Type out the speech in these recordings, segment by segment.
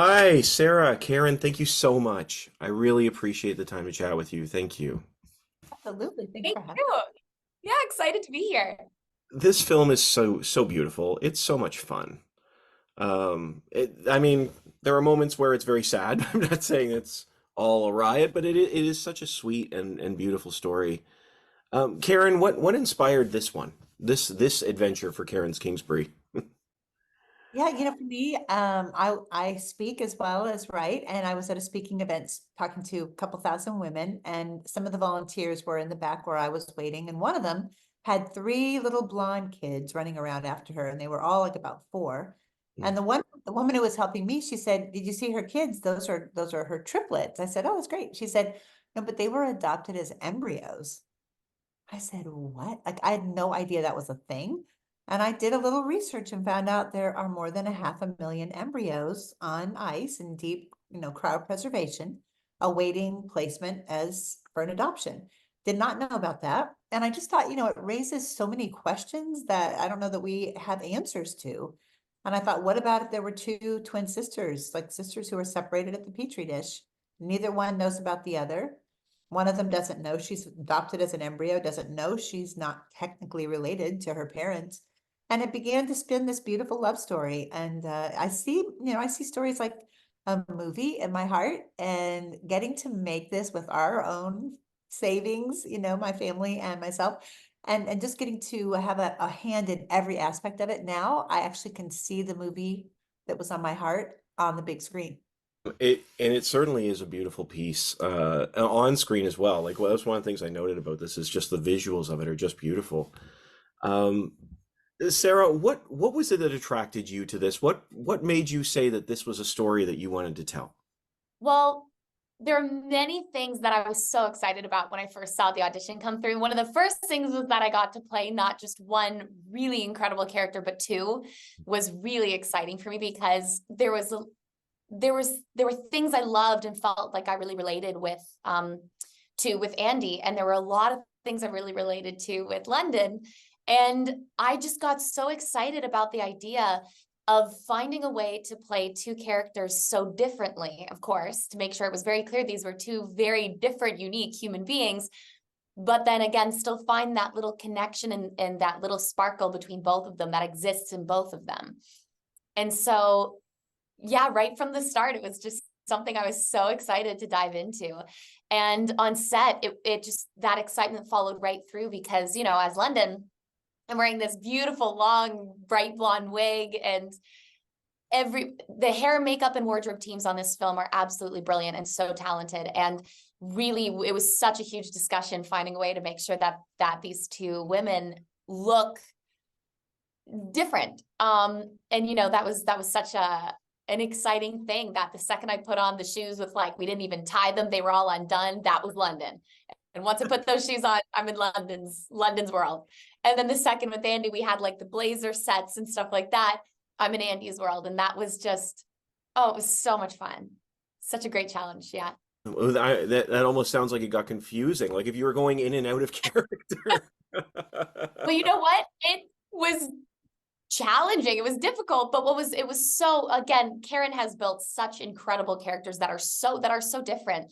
Hi, Sarah, Karen, thank you so much. I really appreciate the time to chat with you. Thank you. Absolutely. Thanks Thank for having you. Yeah, excited to be here. This film is so beautiful. It's so much fun. I mean, there are moments where it's very sad. I'm not saying it's all a riot, but it is such a sweet and beautiful story. Karen, what inspired this one? This adventure for Karen's Kingsbury? Yeah, for me, I speak as well as write, and I was at a speaking event talking to a couple thousand women, and some of the volunteers were in the back where I was waiting, and one of them had three little blonde kids running around after her, and they were all like about four. And the woman who was helping me, she said, "Did you see her kids? Those are her triplets." I said, "Oh, that's great." She said, "No, but they were adopted as embryos." I said, what? Like, I had no idea that was a thing. And I did a little research and found out there are more than 500,000 embryos on ice in deep, cryopreservation, awaiting placement as for an adoption. Did not know about that. And I just thought, it raises so many questions that I don't know that we have answers to. And I thought, what about if there were two twin sisters, like sisters who were separated at the petri dish? Neither one knows about the other. One of them doesn't know she's adopted as an embryo, doesn't know she's not technically related to her parents. And it began to spin this beautiful love story. And I see stories like a movie in my heart, and getting to make this with our own savings, my family and myself, and just getting to have a hand in every aspect of it. Now I actually can see the movie that was on my heart on the big screen. It certainly is a beautiful piece, on screen as well. Like, well, that's one of the things I noted about this is just the visuals of it are just beautiful. Um, Sarah, what was it that attracted you to this? What made you say that this was a story that you wanted to tell? Well, there are many things that I was so excited about when I first saw the audition come through. One of the first things was that I got to play not just one really incredible character, but two was really exciting for me because there were things I loved and felt like I really related with Andi, and there were a lot of things I really related to with London. And I just got so excited about the idea of finding a way to play two characters so differently, of course, to make sure it was very clear these were two very different, unique human beings, but then again, still find that little connection and that little sparkle between both of them that exists in both of them. And so, yeah, right from the start, it was just something I was so excited to dive into. And on set, it just, that excitement followed right through because, as London, I'm wearing this beautiful, long, bright blonde wig, and the hair, makeup, and wardrobe teams on this film are absolutely brilliant and so talented. And really, it was such a huge discussion finding a way to make sure that these two women look different. And that was such an exciting thing that the second I put on the shoes with, like, we didn't even tie them, they were all undone, that was London. And once I put those shoes on, I'm in London's world. And then the second with Andi, we had like the blazer sets and stuff like that. I'm in Andi's world. And that was just, oh, it was so much fun. Such a great challenge. Yeah. That almost sounds like it got confusing, like if you were going in and out of character. Well, you know what? It was challenging. It was difficult, but it was so, again, Karen has built such incredible characters that are so different.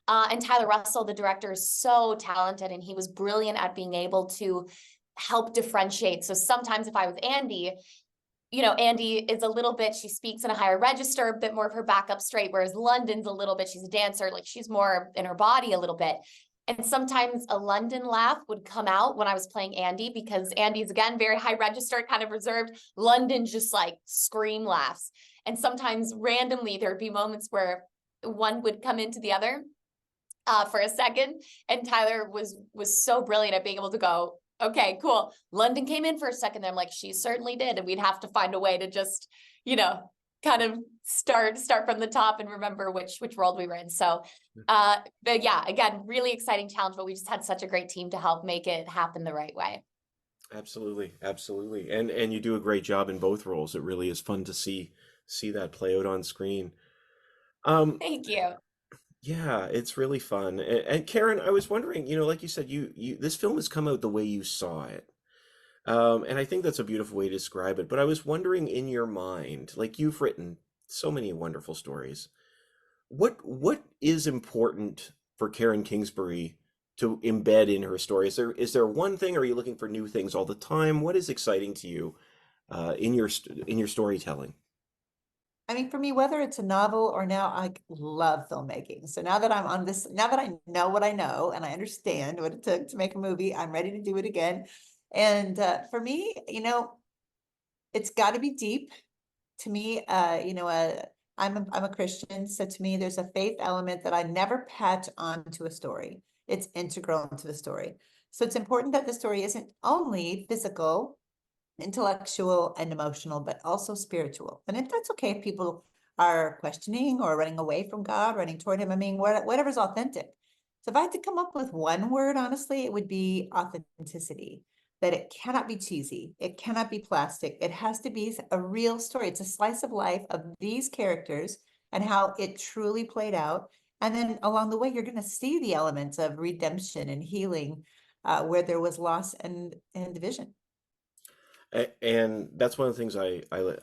And Tyler Russell, the director, is so talented, and he was brilliant at being able to help differentiate. So sometimes if I was Andi, Andi is a little bit, she speaks in a higher register, a bit more of her backup straight, whereas London's a little bit, she's a dancer, like she's more in her body a little bit. And sometimes a London laugh would come out when I was playing Andi, because Andi's, again, very high register, kind of reserved. London just like scream laughs. And sometimes randomly there'd be moments where one would come into the other for a second. And Tyler was so brilliant at being able to go, okay, cool. London came in for a second. And I'm like, she certainly did. And we'd have to find a way to just, kind of start from the top and remember which world we were in. So, but yeah, again, really exciting challenge, but we just had such a great team to help make it happen the right way. Absolutely, absolutely. And you do a great job in both roles. It really is fun to see that play out on screen. Um, Thank you. yeah, it's really fun. And Karen, I was wondering, like you said, you this film has come out the way you saw it. And I think that's a beautiful way to describe it. But I was wondering, in your mind, like, you've written So many wonderful stories. What is important for Karen Kingsbury to embed in her story? Is there one thing? Or are you looking for new things all the time? What is exciting to you in your storytelling? I mean, for me, whether it's a novel or now I love filmmaking. So now that I'm on this, now that I know what I know and I understand what it took to make a movie, I'm ready to do it again. And for me, it's got to be deep. To me, I'm a Christian, so to me, there's a faith element that I never patch onto a story. It's integral into the story. So it's important that the story isn't only physical, intellectual, and emotional, but also spiritual. And if that's okay, if people are questioning or running away from God, running toward Him, I mean, whatever's authentic. So if I had to come up with one word, honestly, it would be authenticity. That it cannot be cheesy, it cannot be plastic. It has to be a real story. It's a slice of life of these characters and how it truly played out. And then along the way, you're going to see the elements of redemption and healing where there was loss and division. And that's one of the things I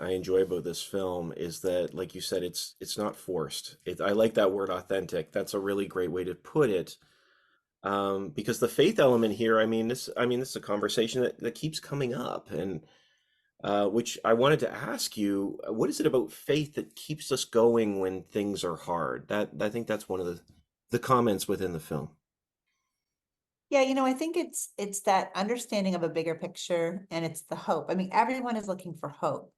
enjoy about this film is that, like you said, it's not forced. I like that word authentic. That's a really great way to put it. Because the faith element here, I mean, this is a conversation that keeps coming up, and which I wanted to ask you, what is it about faith that keeps us going when things are hard? That I think that's one of the comments within the film. Yeah, I think it's that understanding of a bigger picture and it's the hope. I mean, everyone is looking for hope.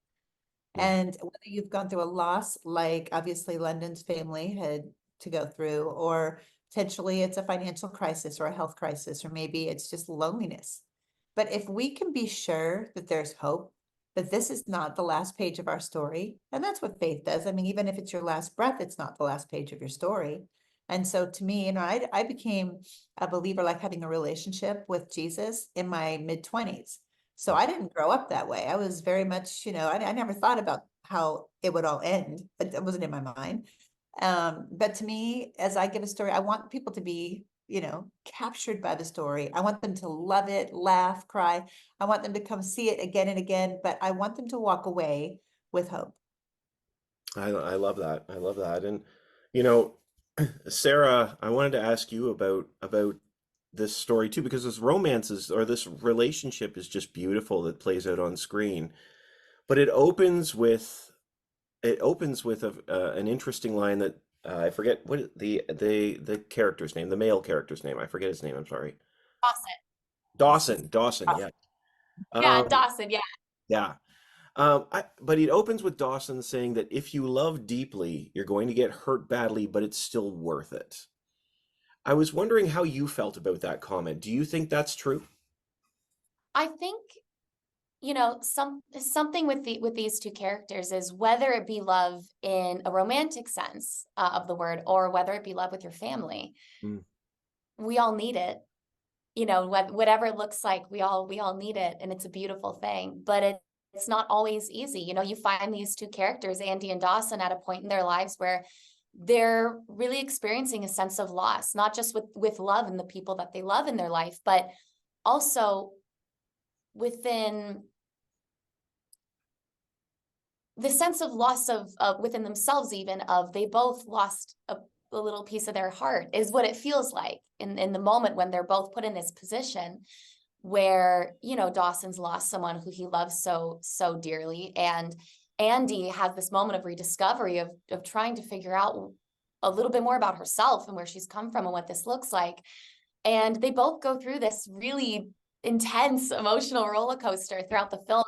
Mm. And whether you've gone through a loss, like obviously London's family had to go through, or potentially it's a financial crisis or a health crisis, or maybe it's just loneliness. But if we can be sure that there's hope, that this is not the last page of our story, and that's what faith does. I mean, even if it's your last breath, it's not the last page of your story. And so to me, I became a believer, like having a relationship with Jesus in my mid-20s. So I didn't grow up that way. I was very much, I never thought about how it would all end. It wasn't in my mind. But to me, as I give a story, I want people to be, captured by the story. I want them to love it, laugh, cry. I want them to come see it again and again, but I want them to walk away with hope. I love that. I love that. And you know, Sarah, I wanted to ask you about this story too, because this relationship is just beautiful that plays out on screen. But it opens with an interesting line that I forget the character's name, the male character's name. I forget his name. I'm sorry. Dawson. Dawson. Yeah. Yeah, Um, Dawson. Yeah. yeah. But it opens with Dawson saying that if you love deeply, you're going to get hurt badly, but it's still worth it. I was wondering how you felt about that comment. Do you think that's true? I think, something with these two characters is whether it be love in a romantic sense of the word, or whether it be love with your family, Mm. we all need it. Whatever it looks like, we all need it, and it's a beautiful thing. But it's not always easy. You find these two characters, Andi and Dawson, at a point in their lives where they're really experiencing a sense of loss, not just with love and the people that they love in their life, but also within the sense of loss of within themselves, even of they both lost a little piece of their heart, is what it feels like in the moment when they're both put in this position where, Dawson's lost someone who he loves so dearly, and Andi has this moment of rediscovery of trying to figure out a little bit more about herself and where she's come from and what this looks like. And they both go through this really intense emotional roller coaster throughout the film.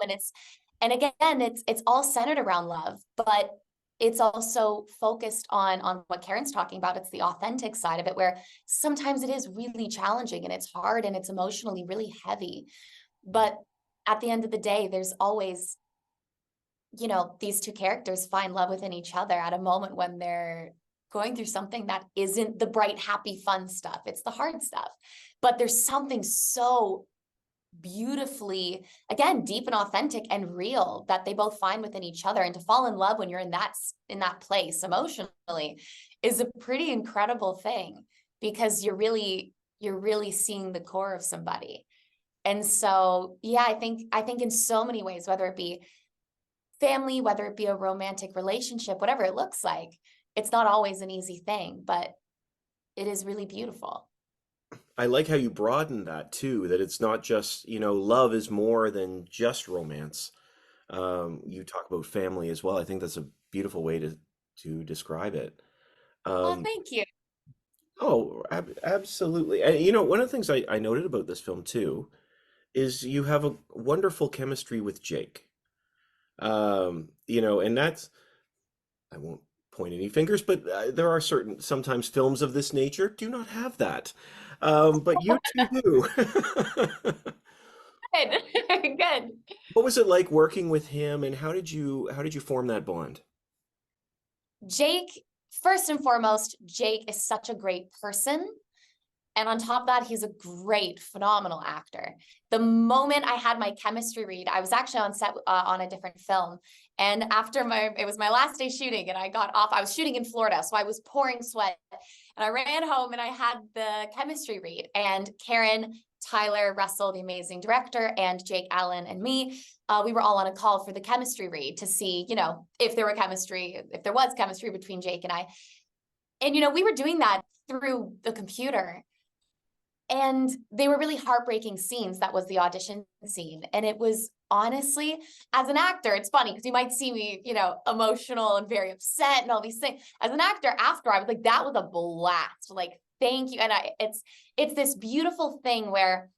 And again, it's all centered around love, but it's also focused on what Karen's talking about. It's the authentic side of it, where sometimes it is really challenging and it's hard and it's emotionally really heavy. But at the end of the day, there's always, these two characters find love within each other at a moment when they're going through something that isn't the bright, happy, fun stuff. It's the hard stuff. But there's something so beautifully, again, deep and authentic and real that they both find within each other. And to fall in love when you're in that place emotionally is a pretty incredible thing, because you're really seeing the core of somebody. And so, yeah, I think in so many ways, whether it be family, whether it be a romantic relationship, whatever it looks like, it's not always an easy thing, but it is really beautiful. I like how you broaden that too, that it's not just, love is more than just romance. You talk about family as well. I think that's a beautiful way to describe it. Oh, Um, thank you. oh, absolutely. And one of the things I noted about this film too is you have a wonderful chemistry with Jake. And that's, I won't point any fingers, but there are sometimes films of this nature do not have that. But you two do. Good. Good. What was it like working with him, and how did you form that bond? Jake, first and foremost, Jake is such a great person. And on top of that, he's a great, phenomenal actor. The moment I had my chemistry read, I was actually on set on a different film. And after it was my last day shooting, and I got off, I was shooting in Florida, so I was pouring sweat. And I ran home and I had the chemistry read. And Karen, Tyler, Russell, the amazing director, and Jake, Allyn, and me, we were all on a call for the chemistry read to see, if there was chemistry between Jake and I. And, we were doing that through the computer. And they were really heartbreaking scenes. That was the audition scene. And it was honestly, as an actor, it's funny because you might see me, emotional and very upset and all these things. As an actor, after I was like, that was a blast. Like, thank you. And it's this beautiful thing where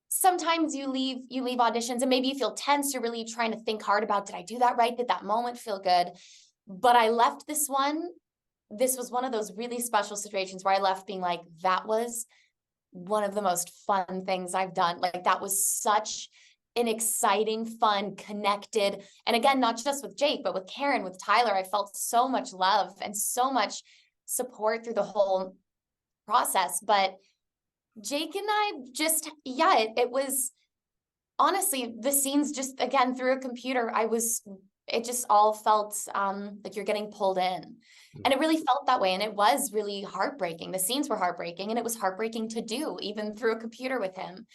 sometimes you leave auditions and maybe you feel tense. You're really trying to think hard about, did I do that right? Did that moment feel good? But I left this was one of those really special situations where I left being like, that was one of the most fun things I've done. Like, that was such an exciting, fun, connected. And again, not just with Jake, but with Karen, with Tyler, I felt so much love and so much support through the whole process. But Jake and I just, it was honestly, the scenes just, again, through a computer, it just all felt like you're getting pulled in. And it really felt that way. And it was really heartbreaking. The scenes were heartbreaking, and it was heartbreaking to do, even through a computer with him.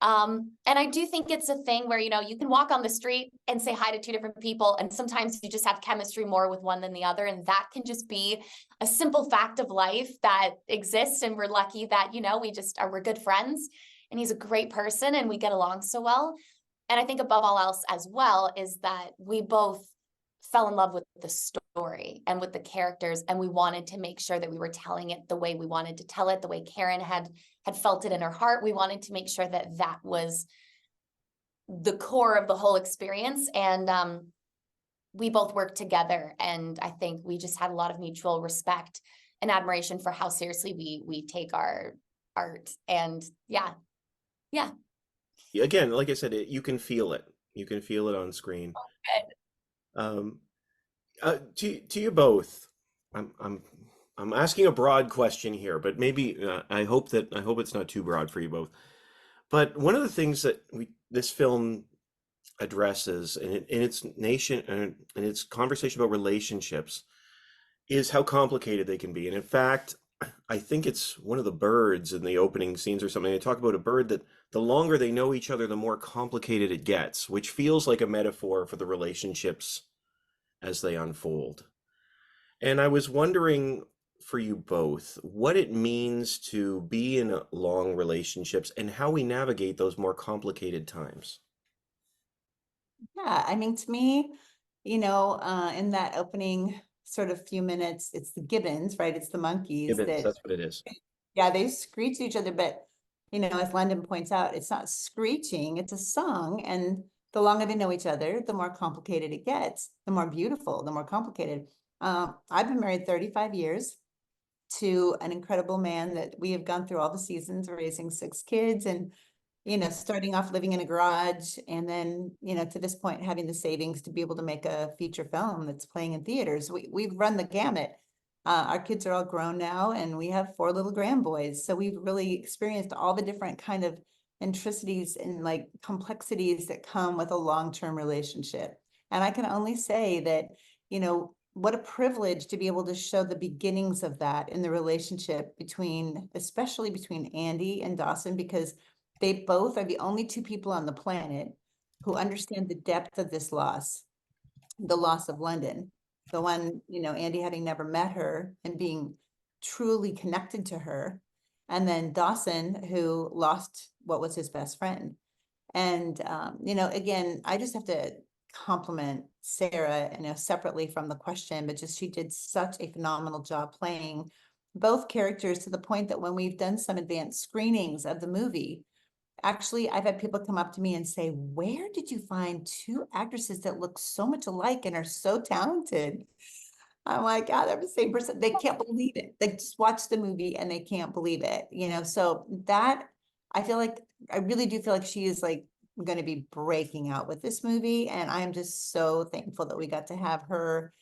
And I do think it's a thing where, you can walk on the street and say hi to two different people, and sometimes you just have chemistry more with one than the other. And that can just be a simple fact of life that exists. And we're lucky that, we're good friends, and he's a great person and we get along so well. And I think above all else as well is that we both fell in love with the story and with the characters, and we wanted to make sure that we were telling it the way we wanted to tell it, the way Karen had felt it in her heart. We wanted to make sure that that was the core of the whole experience. And we both worked together, and I think we just had a lot of mutual respect and admiration for how seriously we take our art. And yeah. Again, like I said, you can feel it. You can feel it on screen. Good. To you both, I'm asking a broad question here, but maybe I hope it's not too broad for you both. But one of the things that this film addresses in its nation and in its conversation about relationships is how complicated they can be. And in fact, I think it's one of the birds in the opening scenes or something. They talk about a bird that the longer they know each other, the more complicated it gets, which feels like a metaphor for the relationships as they unfold. And I was wondering for you both what it means to be in long relationships and how we navigate those more complicated times. Yeah, I mean, to me, in that opening sort of few minutes, it's the gibbons, right? It's the monkeys Gibbons, that, that's what it is. yeah, they screech at each other, but as London points out, it's not screeching, it's a song. And the longer they know each other, the more complicated it gets, the more beautiful, the more complicated. I've been married 35 years to an incredible man that we have gone through all the seasons, raising 6 kids, and starting off living in a garage, and then, to this point, having the savings to be able to make a feature film that's playing in theaters. We've run the gamut. Our kids are all grown now, and we have 4 little grandboys. So we've really experienced all the different kind of intricacies and like complexities that come with a long-term relationship. And I can only say that, what a privilege to be able to show the beginnings of that in the relationship especially between Andi and Dawson, because they both are the only 2 people on the planet who understand the depth of this loss. the loss of London, the one, Andi having never met her and being truly connected to her. And then Dawson, who lost what was his best friend. And, again, I just have to compliment Sarah, separately from the question, but just she did such a phenomenal job playing both characters to the point that when we've done some advanced screenings of the movie, actually, I've had people come up to me and say, where did you find two actresses that look so much alike and are so talented? I'm like, God, they're the same person. They can't believe it. They just watch the movie and they can't believe it, So that, I feel like, I really do feel like she is like going to be breaking out with this movie. And I'm just so thankful that we got to have her,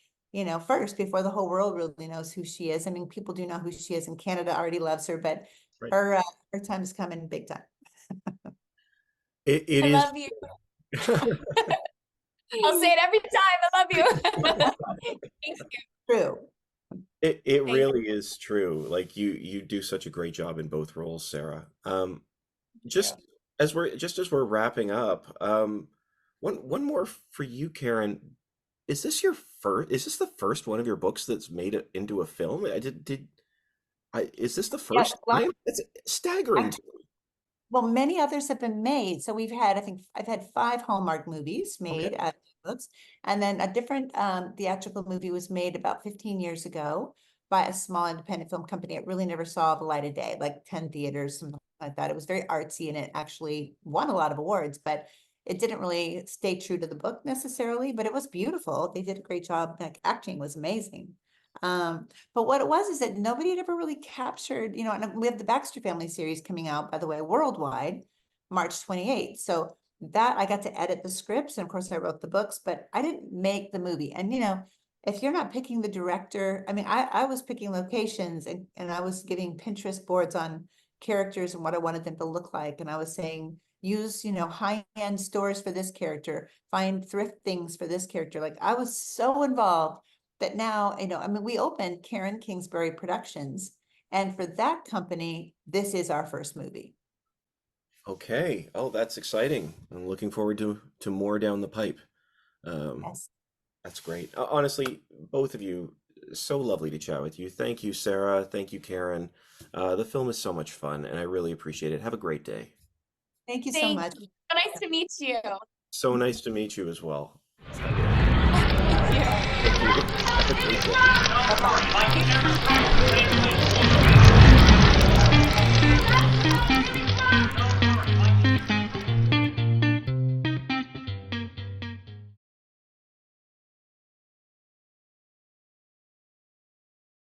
first before the whole world really knows who she is. I mean, people do know who she is, and Canada already loves her, but Right. her time is coming big time. It I is. love you. I'll say it every time. I love you. Thank you. True. It Thank really is true. Like you do such a great job in both roles, Sarah. you. Just as we're wrapping up, one more for you, Karen. Is this the first one of your books that's made it into a film? Is this the Yeah, first time? It's staggering to me. well, many others have been made. So I think I've had 5 Hallmark movies Okay. made out of books. And then a different theatrical movie was made about 15 years ago by a small independent film company. It really never saw the light of day, like 10 theaters, something like that. It was very artsy and it actually won a lot of awards, but it didn't really stay true to the book necessarily, but it was beautiful. They did a great job. Like, acting was amazing. But what it was is that nobody had ever really captured, and we have the Baxter Family series coming out, by the way, worldwide, March 28th. So that I got to edit the scripts, and of course I wrote the books, but I didn't make the movie. And if you're not picking the director, I mean, I was picking locations, and I was giving Pinterest boards on characters and what I wanted them to look like. And I was saying, use, high-end stores for this character, find thrift things for this character. Like, I was so involved. But now, I mean, we opened Karen Kingsbury Productions, and for that company, this is our first movie. Okay. Oh, that's exciting. I'm looking forward to more down the pipe. Um, Yes. that's great. Honestly, both of you, so lovely to chat with you. Thank you, Sarah. Thank you, Karen. The film is so much fun, and I really appreciate it. Have a great day. Thank you so Thank much. you. So nice to meet you. So nice to meet you as well.